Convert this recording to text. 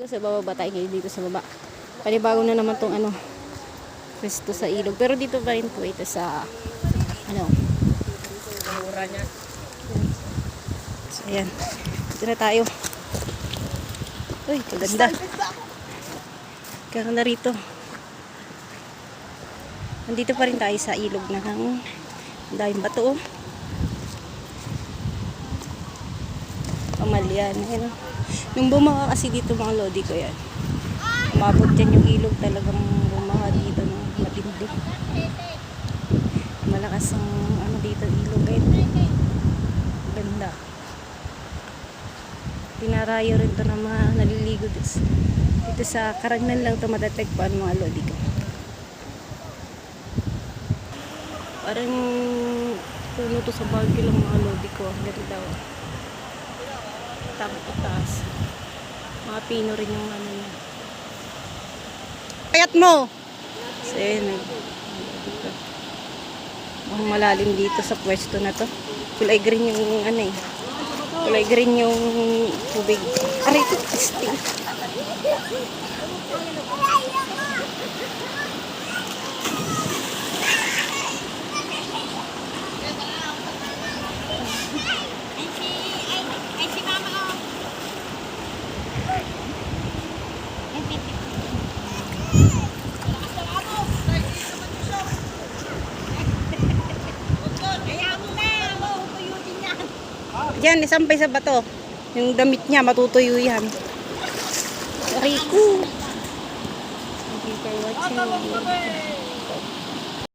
Sa baba ba tayo ngayon dito sa baba? Panibago na naman tong ano, pwesto sa ilog. Pero dito pa rin po ito sa ano, mura niya. So, ayan. Dito na tayo. Uy, kaganda. Kaganda rito. Nandito pa rin tayo sa ilog ng daming bato. Pamalian. Ayan. Nung bumaha kasi dito mga lodi ko yan. Umabot yan yung ilog, talagang bumaha dito ng matindi. Malakas ang ano dito ilog ngayon. Ganda. Dinarayo rin ito ng mga naliligo dito sa Karagnan lang ito matatagpuan mga lodi ko. Parang puno to sa Baguio lang mga lodi ko. Ganda. Tapos taas. Mga pino rin yung ano niya. Kayat mo! So yun. Ang malalim dito sa pwesto na to. Kulay green yung ano eh. Kulay green yung tubig. Aray ito. Sting. Yan, isampay sa bato. Yung damit niya, matutuyo yan. Rico. Thank you for watching.